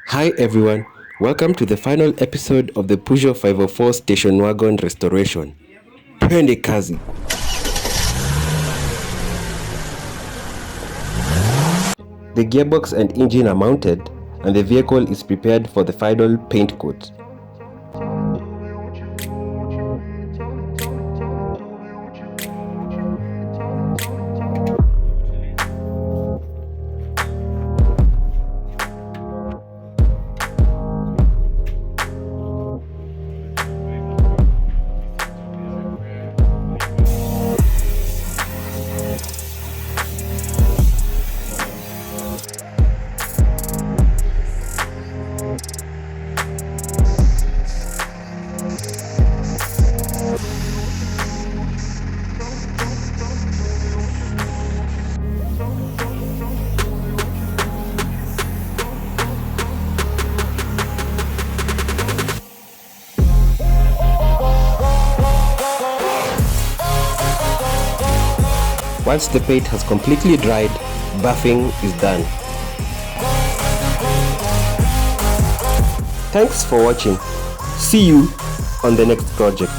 Hi everyone, welcome to the final episode of the Peugeot 504 station wagon restoration. Twende kazi! The gearbox and engine are mounted and the vehicle is prepared for the final paint coat. Once the paint has completely dried, buffing is done. Thanks for watching. See you on the next project.